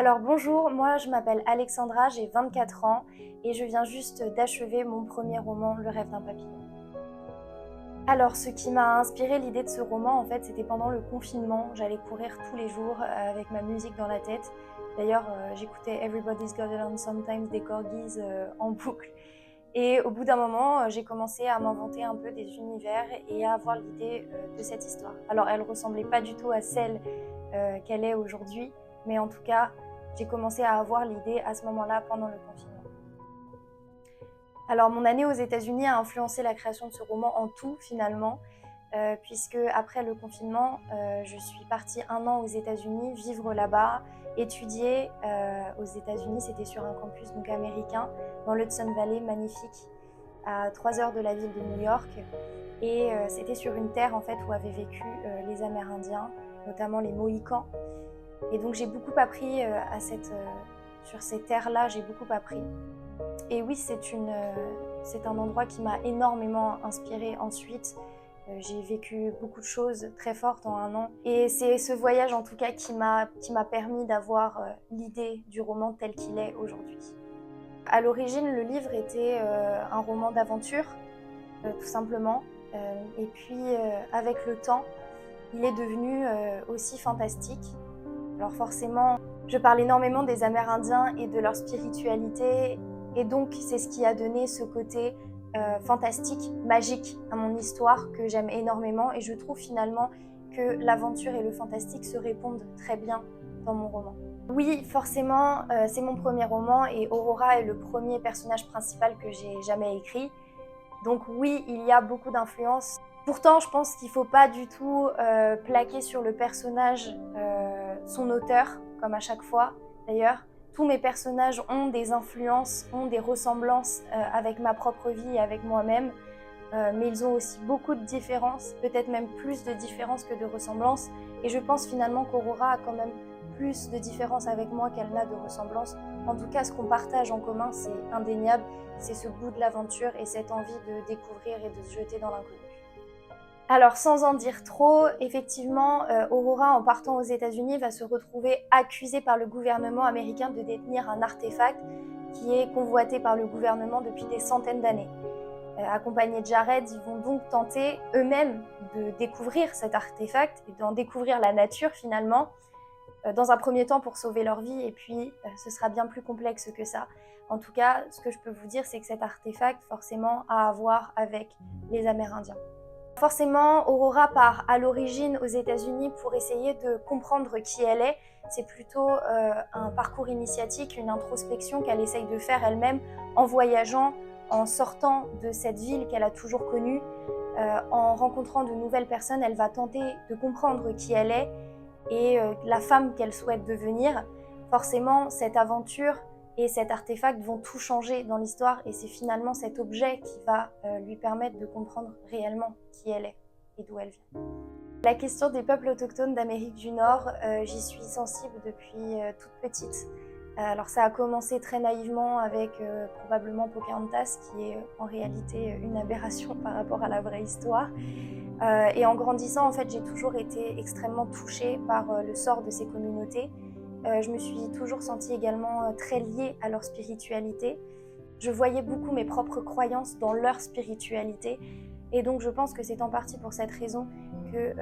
Alors bonjour, moi je m'appelle Alexandra, j'ai 24 ans et je viens juste d'achever mon premier roman, Le rêve d'un papillon. Alors ce qui m'a inspiré l'idée de ce roman, en fait, c'était pendant le confinement. J'allais courir tous les jours avec ma musique dans la tête. D'ailleurs, j'écoutais Everybody's Got It On Sometimes des Corgis en boucle. Et au bout d'un moment, j'ai commencé à m'inventer un peu des univers et à avoir l'idée de cette histoire. Alors elle ressemblait pas du tout à celle qu'elle est aujourd'hui, mais en tout cas, j'ai commencé à avoir l'idée à ce moment-là pendant le confinement. Alors mon année aux États-Unis a influencé la création de ce roman en tout finalement, puisque après le confinement, je suis partie 1 an aux États-Unis, vivre là-bas, étudier aux États-Unis. C'était sur un campus donc américain, dans l'Hudson Valley, magnifique, à 3 heures de la ville de New York. Et c'était sur une terre en fait où avaient vécu les Amérindiens, notamment les Mohicans. Et donc j'ai beaucoup appris sur ces terres-là, j'ai beaucoup appris. Et oui, c'est un endroit qui m'a énormément inspirée ensuite. J'ai vécu beaucoup de choses très fortes en 1 an. Et c'est ce voyage en tout cas qui m'a permis d'avoir l'idée du roman tel qu'il est aujourd'hui. À l'origine, le livre était un roman d'aventure, tout simplement. Et puis avec le temps, il est devenu aussi fantastique. Alors forcément, je parle énormément des Amérindiens et de leur spiritualité, et donc c'est ce qui a donné ce côté fantastique, magique à mon histoire que j'aime énormément, et je trouve finalement que l'aventure et le fantastique se répondent très bien dans mon roman. Oui, forcément, c'est mon premier roman et Aurora est le premier personnage principal que j'ai jamais écrit. Donc oui, il y a beaucoup d'influences. Pourtant, je pense qu'il ne faut pas du tout plaquer sur le personnage son auteur, comme à chaque fois d'ailleurs. Tous mes personnages ont des influences, ont des ressemblances avec ma propre vie et avec moi-même, mais ils ont aussi beaucoup de différences, peut-être même plus de différences que de ressemblances. Et je pense finalement qu'Aurora a quand même plus de différences avec moi qu'elle n'a de ressemblances. En tout cas, ce qu'on partage en commun, c'est indéniable, c'est ce goût de l'aventure et cette envie de découvrir et de se jeter dans l'inconnu. Alors, sans en dire trop, effectivement, Aurora, en partant aux États-Unis, va se retrouver accusée par le gouvernement américain de détenir un artefact qui est convoité par le gouvernement depuis des centaines d'années. Accompagnés de Jared, ils vont donc tenter eux-mêmes de découvrir cet artefact et d'en découvrir la nature finalement, dans un premier temps pour sauver leur vie, et puis ce sera bien plus complexe que ça. En tout cas, ce que je peux vous dire, c'est que cet artefact, forcément, a à voir avec les Amérindiens. Forcément, Aurora part à l'origine aux États-Unis pour essayer de comprendre qui elle est. C'est plutôt un parcours initiatique, une introspection qu'elle essaye de faire elle-même en voyageant, en sortant de cette ville qu'elle a toujours connue. En rencontrant de nouvelles personnes, elle va tenter de comprendre qui elle est et la femme qu'elle souhaite devenir. Forcément, cette aventure et cet artefact vont tout changer dans l'histoire, et c'est finalement cet objet qui va lui permettre de comprendre réellement qui elle est et d'où elle vient. La question des peuples autochtones d'Amérique du Nord, j'y suis sensible depuis toute petite. Alors ça a commencé très naïvement avec probablement Pocahontas, qui est en réalité une aberration par rapport à la vraie histoire. Et en grandissant, en fait, j'ai toujours été extrêmement touchée par le sort de ces communautés. Je me suis toujours sentie également très liée à leur spiritualité. Je voyais beaucoup mes propres croyances dans leur spiritualité. Et donc je pense que c'est en partie pour cette raison que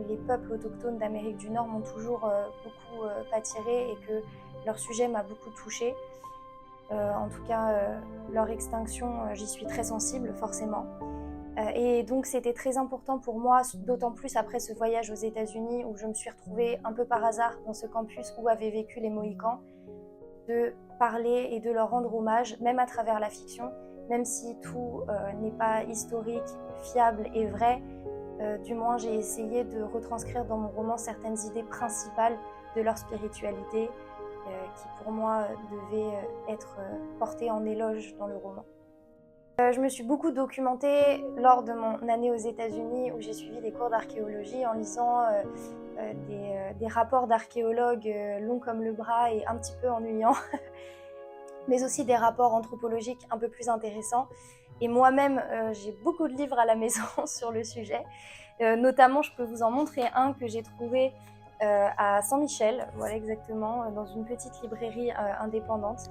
les peuples autochtones d'Amérique du Nord m'ont toujours beaucoup attirée, et que leur sujet m'a beaucoup touchée. En tout cas, leur extinction, j'y suis très sensible, forcément. Et donc c'était très important pour moi, d'autant plus après ce voyage aux États-Unis où je me suis retrouvée un peu par hasard dans ce campus où avaient vécu les Mohicans, de parler et de leur rendre hommage, même à travers la fiction, même si tout n'est pas historique, fiable et vrai. Du moins j'ai essayé de retranscrire dans mon roman certaines idées principales de leur spiritualité qui pour moi devaient être portées en éloge dans le roman. Je me suis beaucoup documentée lors de mon année aux États-Unis où j'ai suivi des cours d'archéologie en lisant des rapports d'archéologues longs comme le bras et un petit peu ennuyants, mais aussi des rapports anthropologiques un peu plus intéressants. Et moi-même, j'ai beaucoup de livres à la maison sur le sujet. Notamment, je peux vous en montrer un que j'ai trouvé à Saint-Michel, voilà exactement, dans une petite librairie indépendante,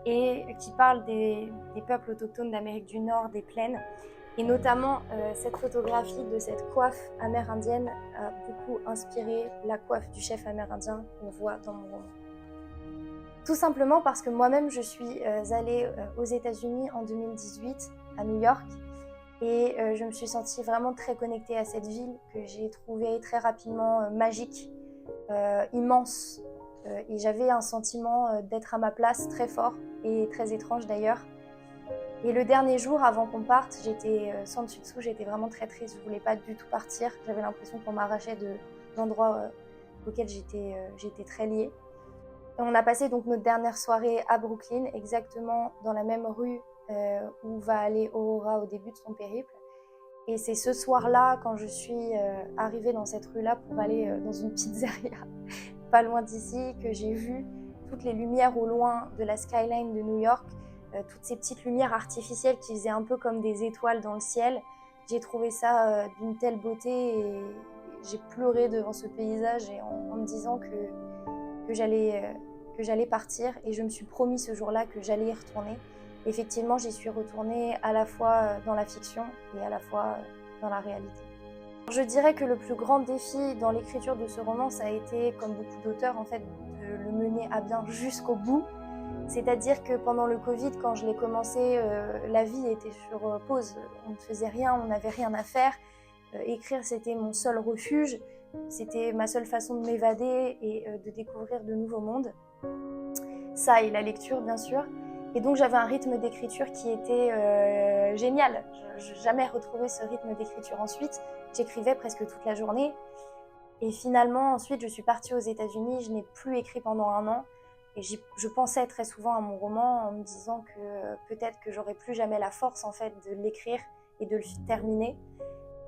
et qui parle des peuples autochtones d'Amérique du Nord, des plaines. Et notamment, cette photographie de cette coiffe amérindienne a beaucoup inspiré la coiffe du chef amérindien qu'on voit dans mon roman. Tout simplement parce que moi-même, je suis allée aux États-Unis en 2018, à New York, et je me suis sentie vraiment très connectée à cette ville que j'ai trouvée très rapidement magique, immense, et j'avais un sentiment d'être à ma place très fort et très étrange d'ailleurs. Et le dernier jour avant qu'on parte, j'étais sans dessus dessous, j'étais vraiment très triste, je voulais pas du tout partir, j'avais l'impression qu'on m'arrachait de l'endroit auquel j'étais très liée. Et on a passé donc notre dernière soirée à Brooklyn, exactement dans la même rue où va aller Aurora au début de son périple. Et c'est ce soir-là, quand je suis arrivée dans cette rue-là pour aller dans une pizzeria pas loin d'ici, que j'ai vu toutes les lumières au loin de la skyline de New York, toutes ces petites lumières artificielles qui faisaient un peu comme des étoiles dans le ciel. J'ai trouvé ça d'une telle beauté et j'ai pleuré devant ce paysage et en me disant que j'allais partir, et je me suis promis ce jour-là que j'allais y retourner. Effectivement, j'y suis retournée à la fois dans la fiction et à la fois dans la réalité. Je dirais que le plus grand défi dans l'écriture de ce roman, ça a été, comme beaucoup d'auteurs, en fait, de le mener à bien jusqu'au bout. C'est-à-dire que pendant le Covid, quand je l'ai commencé, la vie était sur pause. On ne faisait rien, on n'avait rien à faire. Écrire, c'était mon seul refuge. C'était ma seule façon de m'évader et de découvrir de nouveaux mondes. Ça et la lecture, bien sûr. Et donc j'avais un rythme d'écriture qui était génial. Je n'ai jamais retrouvé ce rythme d'écriture ensuite. J'écrivais presque toute la journée. Et finalement, ensuite, je suis partie aux États-Unis. Je n'ai plus écrit pendant un an. Et je pensais très souvent à mon roman en me disant que peut-être que j'aurais plus jamais la force en fait de l'écrire et de le terminer.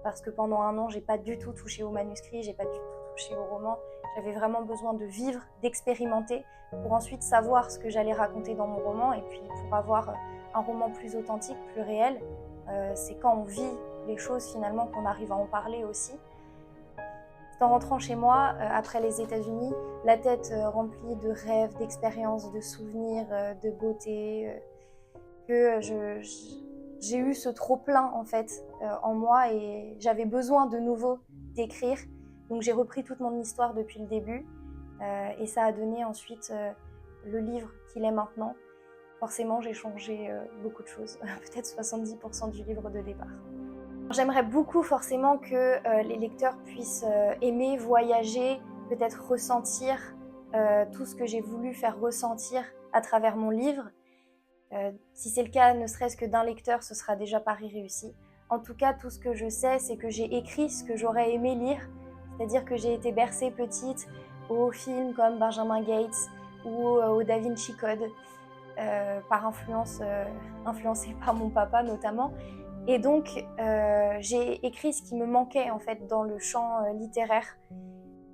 Parce que pendant un an, j'ai pas du tout touché au manuscrit, j'ai pas du tout touché au roman. J'avais vraiment besoin de vivre, d'expérimenter, pour ensuite savoir ce que j'allais raconter dans mon roman, et puis pour avoir un roman plus authentique, plus réel. C'est quand on vit les choses finalement qu'on arrive à en parler aussi. En rentrant chez moi, après les États-Unis, la tête remplie de rêves, d'expériences, de souvenirs, de beauté, que j'ai eu ce trop-plein en fait en moi, et j'avais besoin de nouveau d'écrire. Donc j'ai repris toute mon histoire depuis le début et ça a donné ensuite le livre qu'il est maintenant. Forcément, j'ai changé beaucoup de choses, peut-être 70% du livre de départ. J'aimerais beaucoup forcément que les lecteurs puissent aimer, voyager, peut-être ressentir tout ce que j'ai voulu faire ressentir à travers mon livre. Si c'est le cas, ne serait-ce que d'un lecteur, ce sera déjà pari réussi. En tout cas, tout ce que je sais, c'est que j'ai écrit ce que j'aurais aimé lire, c'est-à-dire que j'ai été bercée petite aux films comme Benjamin Gates ou au Da Vinci Code, influencée par mon papa notamment. Et donc, j'ai écrit ce qui me manquait en fait dans le champ littéraire.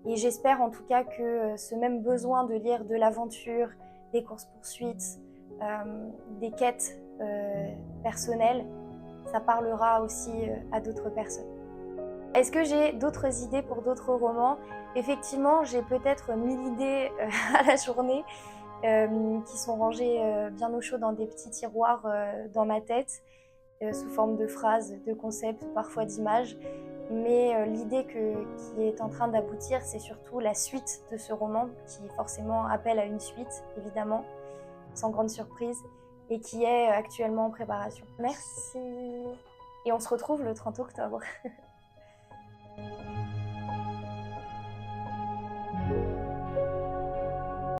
Et j'espère en tout cas que ce même besoin de lire de l'aventure, des courses-poursuites, des quêtes personnelles, ça parlera aussi à d'autres personnes. Est-ce que j'ai d'autres idées pour d'autres romans? Effectivement, j'ai peut-être 1000 idées à la journée qui sont rangées bien au chaud dans des petits tiroirs dans ma tête, sous forme de phrases, de concepts, parfois d'images. Mais l'idée qui est en train d'aboutir, c'est surtout la suite de ce roman, qui forcément appelle à une suite, évidemment, sans grande surprise, et qui est actuellement en préparation. Merci. Et on se retrouve le 30 octobre.